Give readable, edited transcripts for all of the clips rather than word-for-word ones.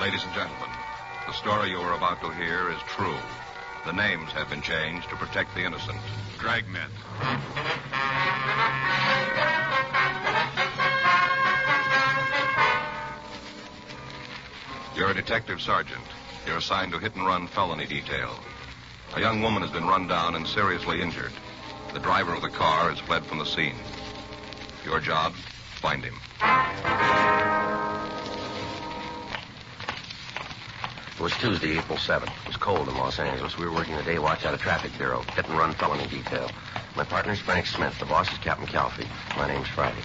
Ladies and gentlemen, the story you are about to hear is true. The names have been changed to protect the innocent. Dragnet. You're a detective sergeant. You're assigned to hit-and-run felony detail. A young woman has been run down and seriously injured. The driver of the car has fled from the scene. Your job, find him. It was Tuesday, April 7th. It was cold in Los Angeles. We were working the day watch out of traffic bureau, hit-and-run felony detail. My partner's Frank Smith. The boss is Captain Calfee. My name's Friday.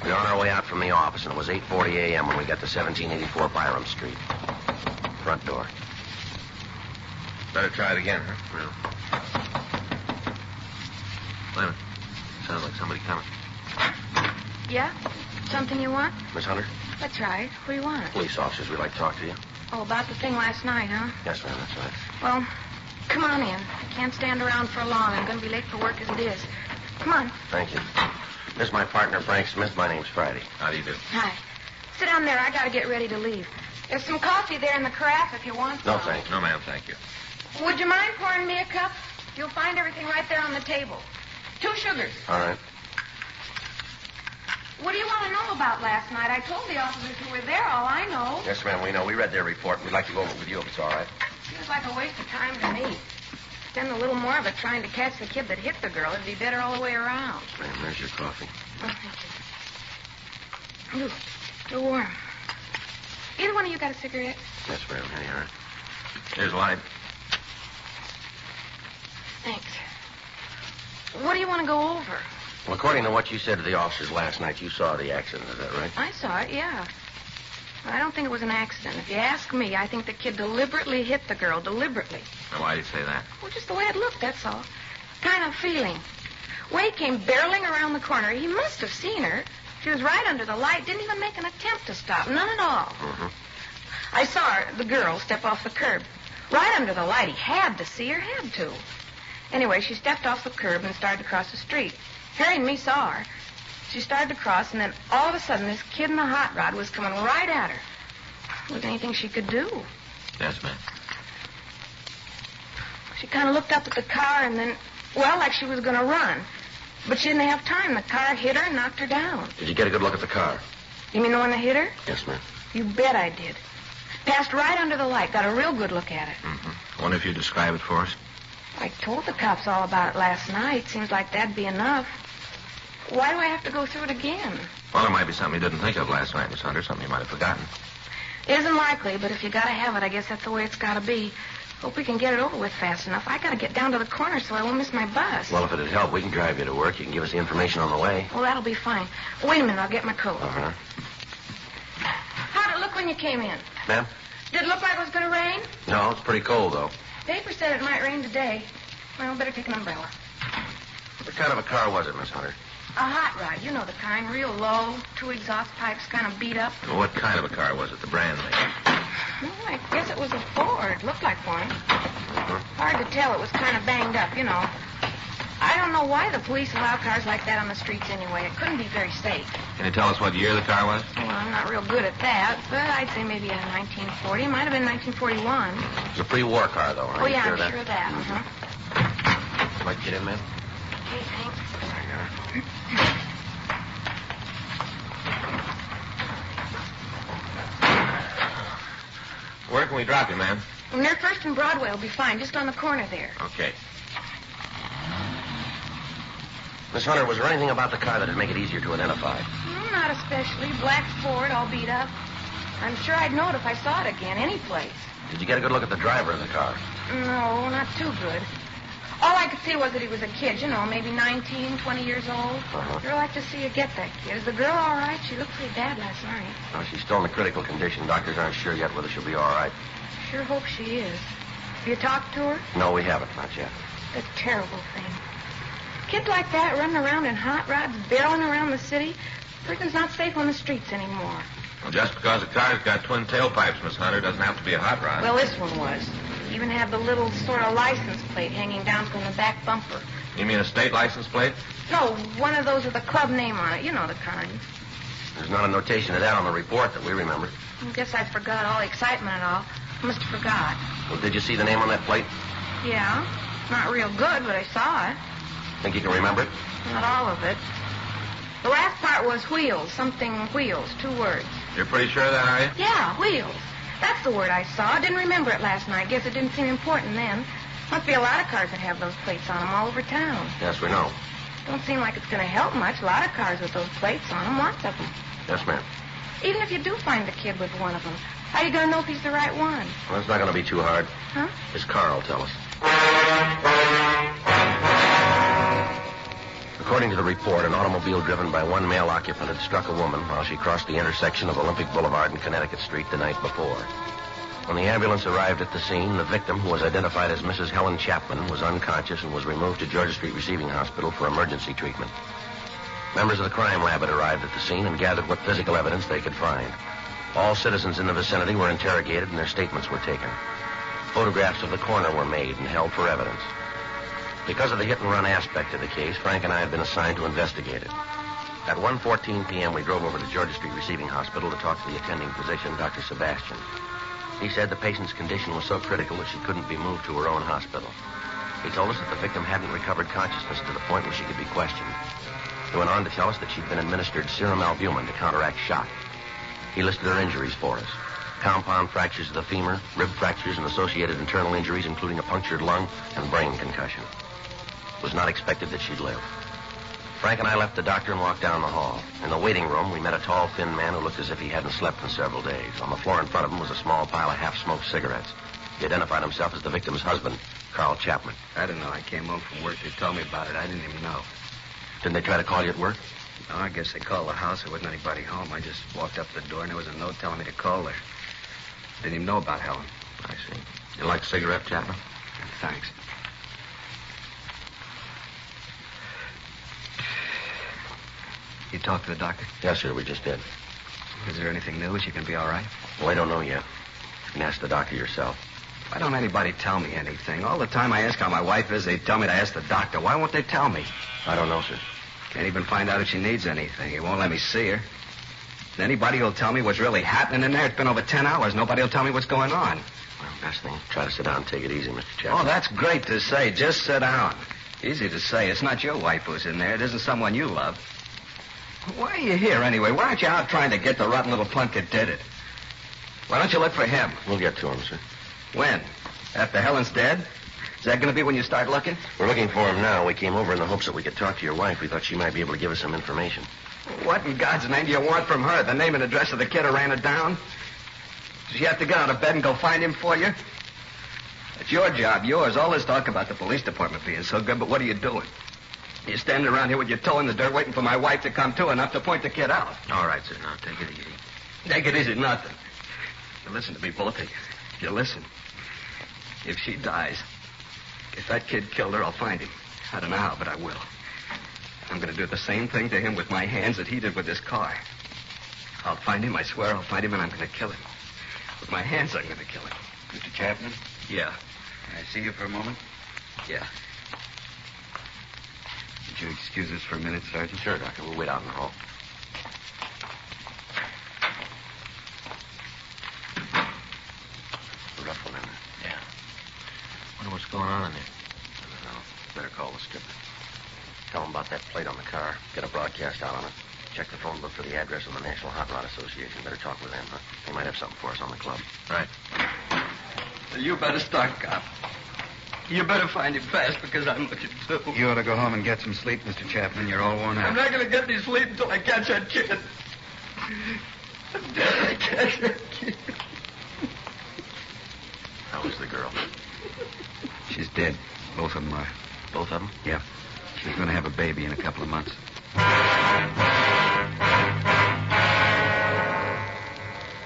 We were on our way out from the office, and it was 8:40 a.m. when we got to 1784 Byram Street. Front door. Better try it again, huh? Wait a minute. Sounds like somebody coming. Yeah? Something you want? Miss Hunter? That's right. What do you want? Police officers, we'd like to talk to you. Oh, about the thing last night, huh? Yes, ma'am, that's right. Well, come on in. I can't stand around for long. I'm going to be late for work as it is. Come on. Thank you. This is my partner, Frank Smith. My name's Friday. How do you do? Hi. Sit down there. I got to get ready to leave. There's some coffee there in the carafe if you want some. No, thank you. No, ma'am, thank you. Would you mind pouring me a cup? You'll find everything right there on the table. 2 sugars. All right. What do you want to know about last night? I told the officers who were there all I know. Yes, ma'am, we know. We read their report. We'd like to go over it with you if it's all right. Seems like a waste of time to me. Spend a little more of it trying to catch the kid that hit the girl. It'd be better all the way around. Ma'am, there's your coffee. Oh, thank you. Ooh, you're warm. Either one of you got a cigarette? Yes, ma'am. Here you are. Here's a light. Thanks. What do you want to go over? Well, according to what you said to the officers last night, you saw the accident. Is that right? I saw it, yeah. I don't think it was an accident. If you ask me, I think the kid deliberately hit the girl. Deliberately. Now, why do you say that? Well, just the way it looked, that's all. Kind of feeling. Way came barreling around the corner. He must have seen her. She was right under the light. Didn't even make an attempt to stop. None at all. Mm-hmm. I saw her, the girl, step off the curb. Right under the light. He had to see her, had to. Anyway, she stepped off the curb and started to cross the street. Harry and me saw her. She started to cross, and then all of a sudden, this kid in the hot rod was coming right at her. Was there anything she could do? Yes, ma'am. She kind of looked up at the car and then, well, like she was going to run. But she didn't have time. The car hit her and knocked her down. Did you get a good look at the car? You mean the one that hit her? Yes, ma'am. You bet I did. Passed right under the light. Got a real good look at it. Mm-hmm. I wonder if you'd describe it for us. I told the cops all about it last night. Seems like that'd be enough. Why do I have to go through it again? Well, there might be something you didn't think of last night, Miss Hunter. Something you might have forgotten. Isn't likely, but if you gotta have it, I guess that's the way it's gotta be. Hope we can get it over with fast enough. I gotta get down to the corner so I won't miss my bus. Well, if it'd help, we can drive you to work. You can give us the information on the way. Well, that'll be fine. Wait a minute, I'll get my coat. Uh-huh. How'd it look when you came in? Ma'am? Did it look like it was gonna rain? No, it's pretty cold, though. Paper said it might rain today. Well, better take an umbrella. What kind of a car was it, Miss Hunter? A hot rod, you know the kind, real low, 2 exhaust pipes kind of beat up. Well, what kind of a car was it? The brand name? Well, I guess it was a Ford. Looked like one. Hard to tell. It was kind of banged up, you know. I don't know why the police allow cars like that on the streets anyway. It couldn't be very safe. Can you tell us what year the car was? Well, I'm not real good at that, but I'd say maybe a 1940. It might have been 1941. It was a pre-war car, though. Oh, yeah, I'm sure of that. Uh-huh. Like to get in, ma'am? Okay, thanks. Where can we drop you, ma'am? Well, near First and Broadway will be fine, just on the corner there. Okay. Miss Hunter, was there anything about the car that'd make it easier to identify? Not especially. Black Ford, all beat up. I'm sure I'd know it if I saw it again, any place. Did you get a good look at the driver of the car? No, not too good. All I could see was that he was a kid, you know, maybe 19, 20 years old. Uh-huh. Sure like to see you get that kid. Is the girl all right? She looked pretty bad last night. Oh, she's still in a critical condition. Doctors aren't sure yet whether she'll be all right. Sure hope she is. Have you talked to her? No, we haven't. Not yet. A terrible thing. Kids like that running around in hot rods, barreling around the city. Person's not safe on the streets anymore. Well, just because a car's got twin tailpipes, Miss Hunter, doesn't have to be a hot rod. Well, this one was. Even had the little sort of license plate hanging down from the back bumper. You mean a state license plate? No, one of those with a club name on it. You know the kind. There's not a notation of that on the report that we remember. I guess I forgot all the excitement and all. I must have forgot. Well, did you see the name on that plate? Yeah. Not real good, but I saw it. Think you can remember it? Not all of it. The last part was wheels. Something wheels. 2 words. You're pretty sure of that, are you? Yeah, wheels. That's the word I saw. I didn't remember it last night. Guess it didn't seem important then. Must be a lot of cars that have those plates on them all over town. Yes, we know. Don't seem like it's going to help much. A lot of cars with those plates on them. Lots of them. Yes, ma'am. Even if you do find the kid with one of them, how are you going to know if he's the right one? Well, it's not going to be too hard. Huh? His car will tell us. According to the report, an automobile driven by one male occupant had struck a woman while she crossed the intersection of Olympic Boulevard and Connecticut Street the night before. When the ambulance arrived at the scene, the victim, who was identified as Mrs. Helen Chapman, was unconscious and was removed to Georgia Street Receiving Hospital for emergency treatment. Members of the crime lab had arrived at the scene and gathered what physical evidence they could find. All citizens in the vicinity were interrogated and their statements were taken. Photographs of the coroner were made and held for evidence. Because of the hit-and-run aspect of the case, Frank and I had been assigned to investigate it. At 1:14 p.m., we drove over to Georgia Street Receiving Hospital to talk to the attending physician, Dr. Sebastian. He said the patient's condition was so critical that she couldn't be moved to her own hospital. He told us that the victim hadn't recovered consciousness to the point where she could be questioned. He went on to tell us that she'd been administered serum albumin to counteract shock. He listed her injuries for us. Compound fractures of the femur, rib fractures, and associated internal injuries, including a punctured lung and brain concussion. It was not expected that she'd live. Frank and I left the doctor and walked down the hall. In the waiting room, we met a tall, thin man who looked as if he hadn't slept in several days. On the floor in front of him was a small pile of half-smoked cigarettes. He identified himself as the victim's husband, Carl Chapman. I don't know. I came home from work. They told me about it. I didn't even know. Didn't they try to call you at work? No, I guess they called the house. There wasn't anybody home. I just walked up to the door, and there was a note telling me to call her. Didn't even know about Helen. I see. You like a cigarette, Chapman? Thanks. You talked to the doctor? Yes, sir, we just did. Is there anything new? Is she going to be all right? Well, I don't know yet. You can ask the doctor yourself. Why don't anybody tell me anything? All the time I ask how my wife is, they tell me to ask the doctor. Why won't they tell me? I don't know, sir. Can't even find out if she needs anything. He won't let me see her. Anybody will tell me what's really happening in there. It's been over 10 hours. Nobody will tell me what's going on. Well, best thing, try to sit down and take it easy, Mr. Chapman. Oh, that's great to say. Just sit down. Easy to say. It's not your wife who's in there. It isn't someone you love. Why are you here, anyway? Why aren't you out trying to get the rotten little punk that did it? Why don't you look for him? We'll get to him, sir. When? After Helen's dead? Is that going to be when you start looking? We're looking for him now. We came over in the hopes that we could talk to your wife. We thought she might be able to give us some information. What in God's name do you want from her? The name and address of the kid who ran her down? Does she have to get out of bed and go find him for you? It's your job, yours. All this talk about the police department being so good, but what are you doing? You're standing around here with your toe in the dirt waiting for my wife to come to enough to point the kid out. All right, sir. Now, take it easy. Take it easy, nothing. You listen to me, both of you. You listen. If she dies, if that kid killed her, I'll find him. I don't know how, but I will. I'm going to do the same thing to him with my hands that he did with this car. I'll find him, I swear I'll find him, and I'm going to kill him. With my hands, I'm going to kill him. Mr. Chapman? Yeah. Can I see you for a moment? Yeah. Would you excuse us for a minute, Sergeant? Sure, Doctor. We'll wait out in the hall. A rough one in there. Yeah. Wonder what's going on in there. I don't know. Better call the skipper. Tell him about that plate on the car. Get a broadcast out on it. Check the phone book for the address of the National Hot Rod Association. Better talk with them, huh? They might have something for us on the club. Right. You better start, cop. You better find him fast because I'm looking too. You ought to go home and get some sleep, Mr. Chapman. You're all worn out. I'm not going to get any sleep until I catch that kid. Until I catch that kid. How is the girl? She's dead. Both of them are. Both of them? Yeah. She's going to have a baby in a couple of months.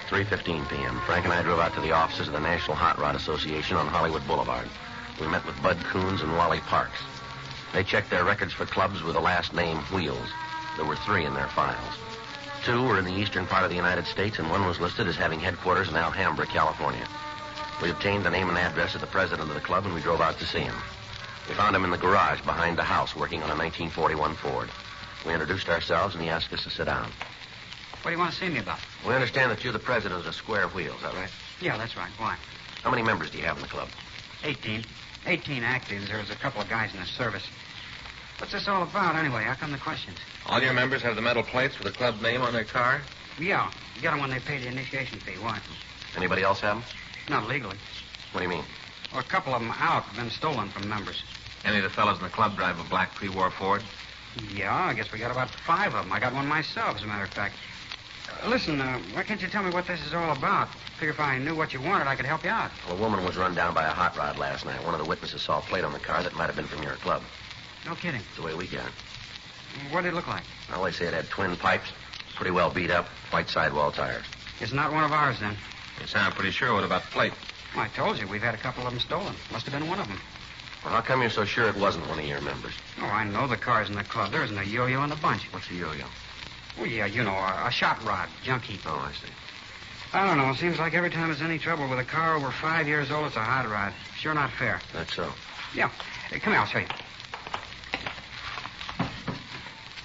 3:15 p.m. Frank and I drove out to the offices of the National Hot Rod Association on Hollywood Boulevard. We met with Bud Coons and Wally Parks. They checked their records for clubs with the last name Wheels. There were 3 in their files. 2 were in the eastern part of the United States, and one was listed as having headquarters in Alhambra, California. We obtained the name and address of the president of the club, and we drove out to see him. We found him in the garage behind the house working on a 1941 Ford. We introduced ourselves, and he asked us to sit down. What do you want to see me about? We understand that you're the president of the Square Wheel, is that right? Yeah, that's right. Why? How many members do you have in the club? 18. 18 actives. There's a couple of guys in the service. What's this all about, anyway? How come the questions? All your members have the metal plates with the club name on their car? Yeah. You get them when they pay the initiation fee. Why? Anybody else have them? Not legally. What do you mean? Well, a couple of them out have been stolen from members. Any of the fellows in the club drive a black pre-war Ford? Yeah, I guess we got about 5 of them. I got one myself, as a matter of fact. Listen, why can't you tell me what this is all about? Figure if I knew what you wanted, I could help you out. Well, a woman was run down by a hot rod last night. One of the witnesses saw a plate on the car that might have been from your club. No kidding. That's the way we got it. What did it look like? Well, they say it had twin pipes, pretty well beat up, white sidewall tires. It's not one of ours, then. You sound pretty sure. What about the plate? Well, I told you, we've had a couple of them stolen. Must have been one of them. Well, how come you're so sure it wasn't one of your members? Oh, I know the cars in the club. There isn't a yo-yo in the bunch. What's a yo-yo? Oh, yeah, you know, a shot rod, junk heap. Oh, I see. I don't know. Seems like every time there's any trouble with a car over 5 years old, it's a hot rod. Sure not fair. That's so. Yeah. Hey, come here, I'll show you.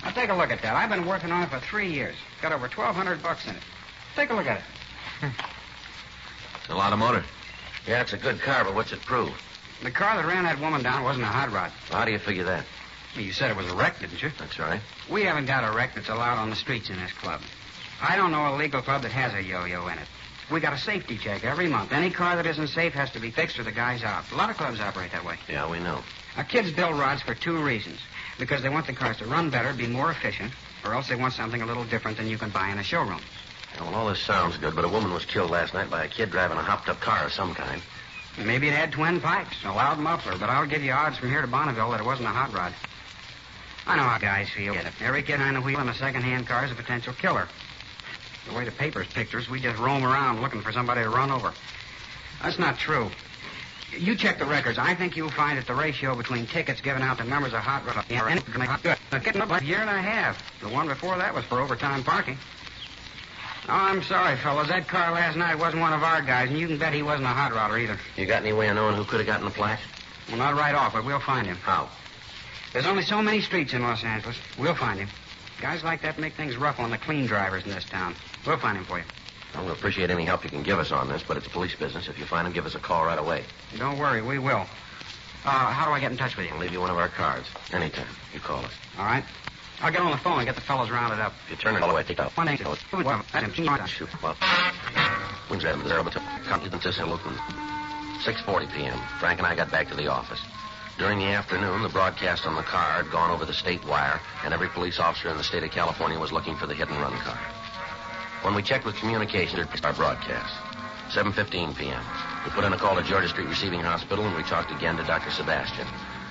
Now, take a look at that. I've been working on it for 3 years. Got over $1,200 in it. Take a look at it. It's a lot of motor. Yeah, it's a good car, but what's it prove? The car that ran that woman down wasn't a hot rod. Well, how do you figure that? Well, you said it was a wreck, didn't you? That's right. We haven't got a wreck that's allowed on the streets in this club. I don't know a legal club that has a yo-yo in it. We got a safety check every month. Any car that isn't safe has to be fixed or the guy's out. A lot of clubs operate that way. Yeah, we know. Our kids build rods for 2 reasons. Because they want the cars to run better, be more efficient, or else they want something a little different than you can buy in a showroom. Yeah, well, all this sounds good, but a woman was killed last night by a kid driving a hopped-up car of some kind. Maybe it had twin pipes, a loud muffler, but I'll give you odds from here to Bonneville that it wasn't a hot rod. I know how guys feel. Every kid on the wheel in a second-hand car is a potential killer. The way the papers pictures, we just roam around looking for somebody to run over. That's not true. You check the records. I think you'll find that the ratio between tickets given out to members of hot rod and good. Getting up like a year and a half. The one before that was for overtime parking. Oh, I'm sorry, fellas. That car last night wasn't one of our guys, and you can bet he wasn't a hot rodder either. You got any way of knowing who could have gotten the plaque? Well, not right off, but we'll find him. How? There's only so many streets in Los Angeles. We'll find him. Guys like that make things rough on the clean drivers in this town. We'll find him for you. Well, we'll appreciate any help you can give us on this, but it's police business. If you find him, give us a call right away. Don't worry, we will. How do I get in touch with you? We'll leave you one of our cards. Anytime. You call us. All right. I'll get on the phone and get the fellows rounded up. If you turn it all the way, take out. One eight. Shoot. Well, when's that? 6:40 p.m. Frank and I got back to the office. During the afternoon, the broadcast on the car had gone over the state wire, and every police officer in the state of California was looking for the hit-and-run car. When we checked with communications, it was our broadcast. 7:15 p.m. We put in a call to Georgia Street Receiving Hospital, and we talked again to Dr. Sebastian.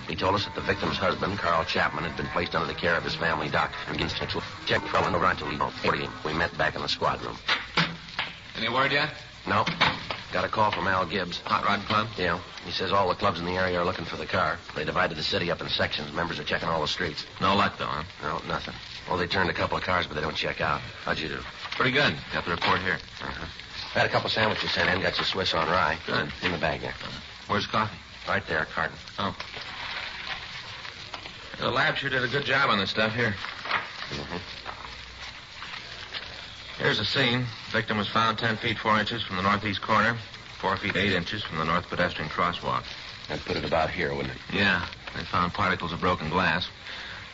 He told us that the victim's husband, Carl Chapman, had been placed under the care of his family doctor. And against check fell over until he 40. We met back in the squad room. Any word yet? No. Got a call from Al Gibbs. Hot Rod Club? Yeah. He says all the clubs in the area are looking for the car. They divided the city up in sections. Members are checking all the streets. No luck, though, huh? No, nothing. Well, they turned a couple of cars, but they don't check out. How'd you do? Pretty good. Got the report here. Uh-huh. I had a couple sandwiches sent in. Got your Swiss on rye. Good. In the bag there. Where's coffee? Right there, carton. Oh. The lab sure did a good job on this stuff here. Mm-hmm. Here's the scene. Victim was found 10 feet 4 inches from the northeast corner, 4 feet 8 inches from the north pedestrian crosswalk. That'd put it about here, wouldn't it? Yeah. They found particles of broken glass.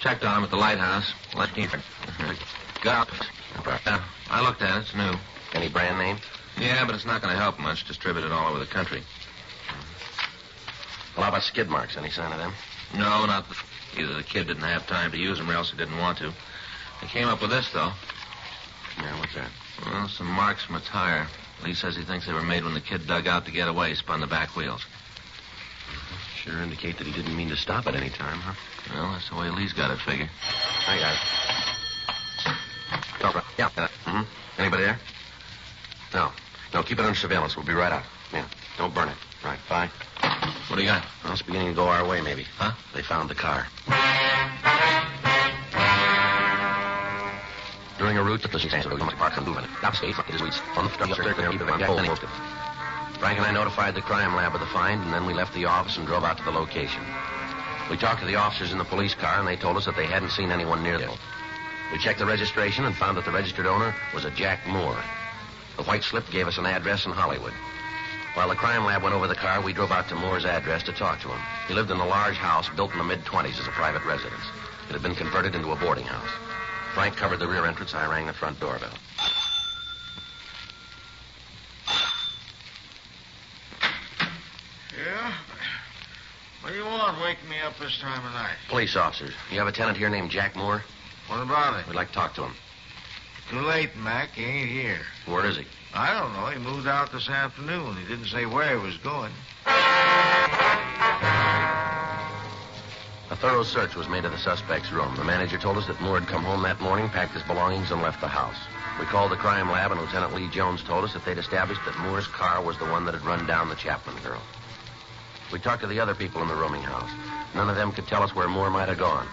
Checked on him at the lighthouse. Left him. Got up. I looked at it. It's new. Any brand name? Yeah, but it's not going to help much. Distributed all over the country. Well, how about skid marks? Any sign of them? No, not the... Either the kid didn't have time to use them or else he didn't want to. They came up with this, though. Yeah, what's that? Well, some marks from a tire. Lee says he thinks they were made when the kid dug out to get away, spun the back wheels. Sure indicate that he didn't mean to stop at any time, huh? Well, that's the way Lee's got it figured. I got it. Yeah. Mm-hmm. Anybody there? No. No, keep it under surveillance. We'll be right out. Yeah. Don't burn it. Right. Bye. What do you got? Well, it's beginning to go our way, maybe. Huh? They found the car. During a route that the park and movement, upstate, it is on the Frank and I notified the crime lab of the find, and then we left the office and drove out to the location. We talked to the officers in the police car, and they told us that they hadn't seen anyone near them. We checked the registration and found that the registered owner was a Jack Moore. The white slip gave us an address in Hollywood. While the crime lab went over the car, we drove out to Moore's address to talk to him. He lived in a large house built in the mid-20s as a private residence. It had been converted into a boarding house. Frank covered the rear entrance. I rang the front doorbell. Yeah? What do you want waking me up this time of night? Police officers. You have a tenant here named Jack Moore? What about it? We'd like to talk to him. Too late, Mac. He ain't here. Where is he? I don't know. He moved out this afternoon. He didn't say where he was going. A thorough search was made of the suspect's room. The manager told us that Moore had come home that morning, packed his belongings, and left the house. We called the crime lab, and Lieutenant Lee Jones told us that they'd established that Moore's car was the one that had run down the Chapman girl. We talked to the other people in the rooming house. None of them could tell us where Moore might have gone.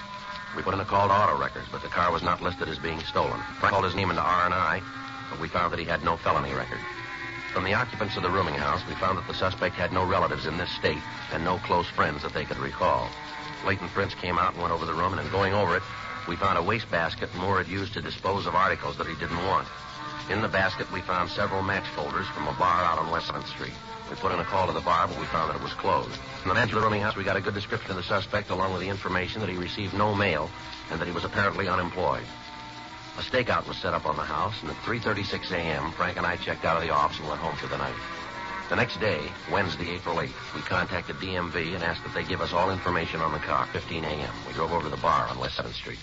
We put in a call to auto records, but the car was not listed as being stolen. Frank called his name into R&I, but we found that he had no felony record. From the occupants of the rooming house, we found that the suspect had no relatives in this state and no close friends that they could recall. Leighton Prince came out and went over the room, and in going over it, we found a wastebasket Moore had used to dispose of articles that he didn't want. In the basket, we found several match folders from a bar out on West 7th Street. We put in a call to the bar, but we found that it was closed. From the manager of the rooming house, we got a good description of the suspect, along with the information that he received no mail and that he was apparently unemployed. A stakeout was set up on the house, and at 3:36 a.m., Frank and I checked out of the office and went home for the night. The next day, Wednesday, April 8th, we contacted DMV and asked that they give us all information on the car, 15 a.m. We drove over to the bar on West 7th Street.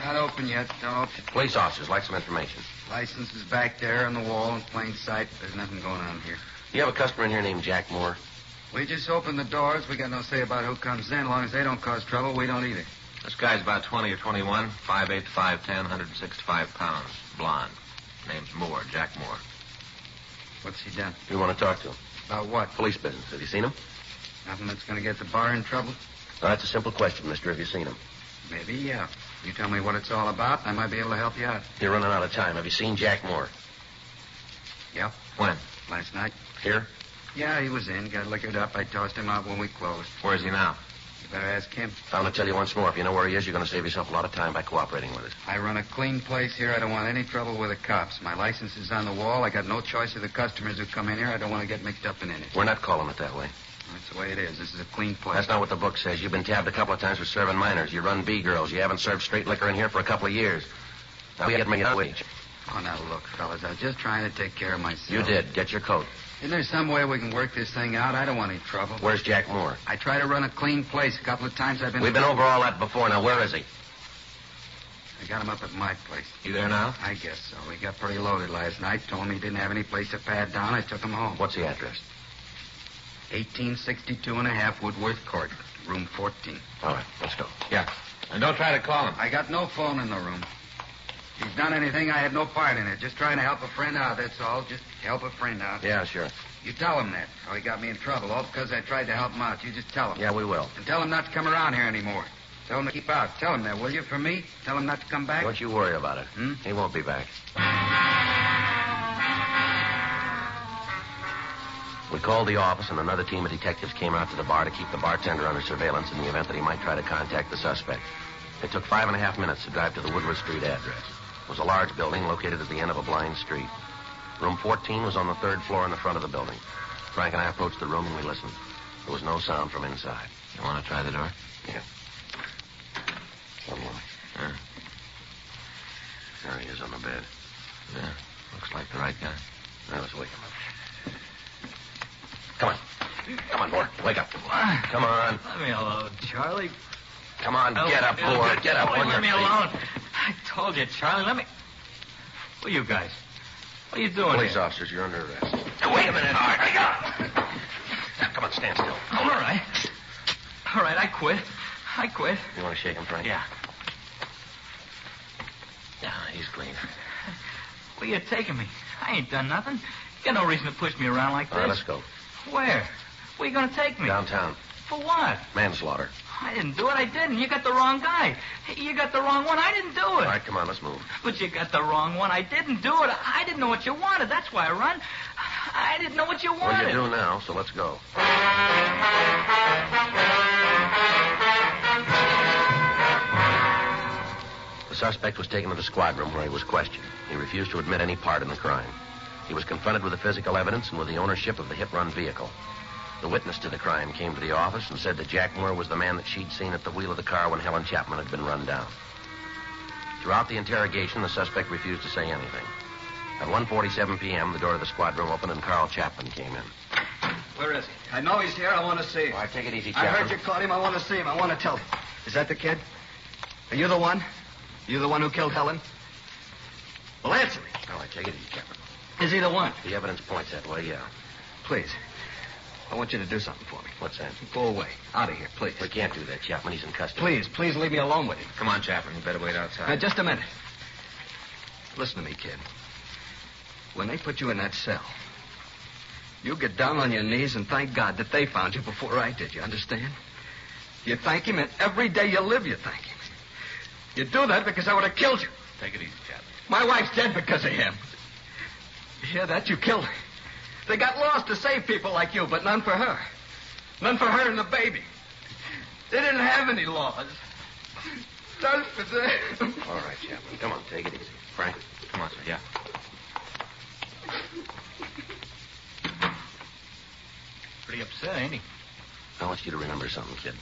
Not open yet. Don't open. Police officers, like some information. License is back there on the wall in plain sight. There's nothing going on here. You have a customer in here named Jack Moore? We just opened the doors. We got no say about who comes in. As long as they don't cause trouble, we don't either. This guy's about 20 or 21, 5'8" to 5'10", 165 pounds, blonde. Name's Moore, Jack Moore. What's he done? We want to talk to him. About what? Police business. Have you seen him? Nothing that's going to get the bar in trouble? Well, that's a simple question, mister. Have you seen him? Maybe, yeah. You tell me what it's all about, I might be able to help you out. You're running out of time. Have you seen Jack Moore? Yep. When? Last night. Here? Yeah, he was in. Got liquored up. I tossed him out when we closed. Where is he now? You better ask him. I'm going to tell you once more. If you know where he is, you're going to save yourself a lot of time by cooperating with us. I run a clean place here. I don't want any trouble with the cops. My license is on the wall. I got no choice of the customers who come in here. I don't want to get mixed up in any. We're not calling it that way. That's the way it is. This is a clean place. That's not what the book says. You've been tabbed a couple of times for serving minors. You run B-girls. You haven't served straight liquor in here for a couple of years. Now we get me a wage. Oh, now look, fellas. I was just trying to take care of myself. You did. Get your coat. Isn't there some way we can work this thing out? I don't want any trouble. Where's Jack Moore? I try to run a clean place. A couple of times I've been... We've been over all that before. Now, where is he? I got him up at my place. You there now? I guess so. He got pretty loaded last night. Told me he didn't have any place to pad down. I took him home. What's the address? 1862 and a half Woodworth Court, room 14. All right, let's go. Yeah. And don't try to call him. I got no phone in the room. If he's done anything, I had no part in it. Just trying to help a friend out, that's all. Just help a friend out. Yeah, sure. You tell him that. How he got me in trouble, all because I tried to help him out. You just tell him. Yeah, we will. And tell him not to come around here anymore. Tell him to keep out. Tell him that, will you, for me? Tell him not to come back. Don't you worry about it. Hmm? He won't be back. We called the office, and another team of detectives came out to the bar to keep the bartender under surveillance in the event that he might try to contact the suspect. It took 5.5 minutes to drive to the Woodward Street address. It was a large building located at the end of a blind street. Room 14 was on the third floor in the front of the building. Frank and I approached the room, and we listened. There was no sound from inside. You want to try the door? Yeah. One more. Yeah. There he is on the bed. Yeah. Looks like the right guy. Now let's wake him up. Come on. Come on, Moore. Wake up. Come on. Let me alone, Charlie. Come on, get up, Moore. Get up on your Let me feet. alone. I told you, Charlie. Let me... Who are you guys? What are you doing Police here? officers, you're under arrest. Wait a minute. All right, wake up. Now, come on, stand still. All right. All right, I quit. You want to shake him, Frank? Yeah. Yeah, he's clean. Where you taking me? I ain't done nothing. You got no reason to push me around like this. All right, let's go. Where? Where you gonna take me? Downtown. For what? Manslaughter. I didn't do it. I didn't. You got the wrong guy. You got the wrong one. I didn't do it. All right, come on, let's move. But you got the wrong one. I didn't do it. I didn't know what you wanted. That's why I run. I didn't know what you Well, wanted. you do now, so let's go. The suspect was taken to the squad room where he was questioned. He refused to admit any part in the crime. He was confronted with the physical evidence and with the ownership of the hit-run vehicle. The witness to the crime came to the office and said that Jack Moore was the man that she'd seen at the wheel of the car when Helen Chapman had been run down. Throughout the interrogation, the suspect refused to say anything. At 1:47 p.m., the door of the squad room opened and Carl Chapman came in. Where is he? I know he's here. I want to see him. All right, take it easy, I Chapman. heard you caught him. I want to see him. I want to tell him. Is that the kid? Are you the one? You the one who killed Helen? Well, answer me. All right, take it easy, Chapman. Is he the one? The evidence points that way, yeah. Please. I want you to do something for me. What's that? Go away. Out of here, please. We can't do that, Chapman. He's in custody. Please leave me alone with him. Come on, Chapman. You better wait outside. Now, just a minute. Listen to me, kid. When they put you in that cell, you get down on your knees and thank God that they found you before I did. You understand? You thank him, and every day you live, you thank him. You do that because I would have killed you. Take it easy, Chapman. My wife's dead because of him. You hear that? You killed her. They got laws to save people like you, but none for her. None for her and the baby. They didn't have any laws. None for them. All right, Chapman. Come on, take it easy. Frank? Come on, sir. Yeah. Pretty upset, ain't he? I want you to remember something, kid.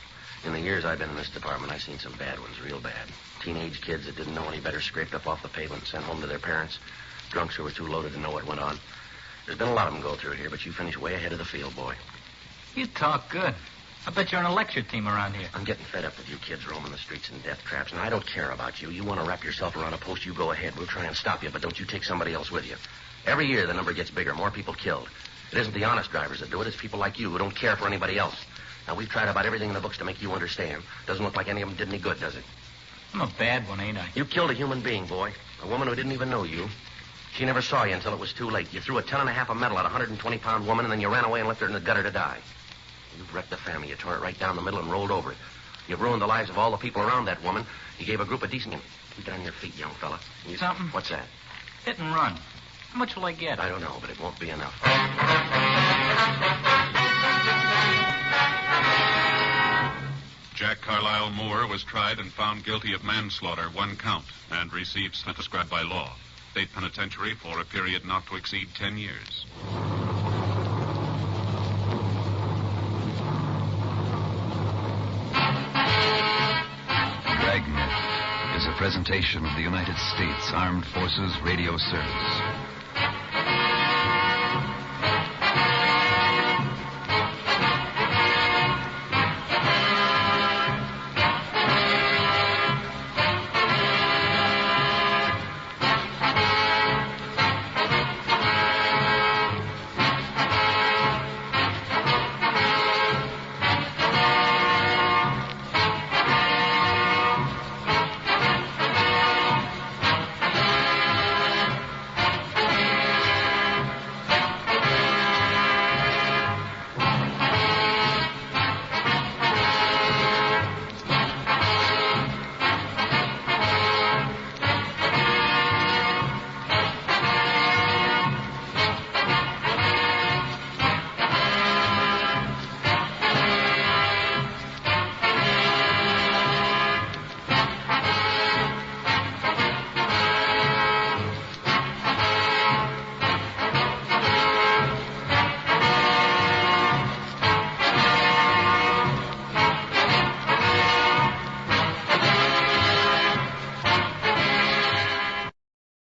In the years I've been in this department, I've seen some bad ones, real bad. Teenage kids that didn't know any better scraped up off the pavement and sent home to their parents. Drunks who were too loaded to know what went on. There's been a lot of them go through here, but you finished way ahead of the field, boy. You talk good. I bet you're on a lecture team around here. I'm getting fed up with you kids roaming the streets in death traps, and I don't care about you. You want to wrap yourself around a post, you go ahead. We'll try and stop you, but don't you take somebody else with you. Every year, the number gets bigger, more people killed. It isn't the honest drivers that do it. It's people like you who don't care for anybody else. Now, we've tried about everything in the books to make you understand. Doesn't look like any of them did any good, does it? I'm a bad one, ain't I? You killed a human being, boy. A woman who didn't even know you. She never saw you until it was too late. You threw a 10.5 of metal at a 120-pound woman, and then you ran away and left her in the gutter to die. You've wrecked the family. You tore it right down the middle and rolled over it. You've ruined the lives of all the people around that woman. You gave a group of decent... Keep on your feet, young fella. Something? What's that? Hit and run. How much will I get? I don't know, but it won't be enough. Jack Carlisle Moore was tried and found guilty of manslaughter, 1 count, and received sentence prescribed by law. State penitentiary for a period not to exceed 10 years. Dragnet is a presentation of the United States Armed Forces Radio Service.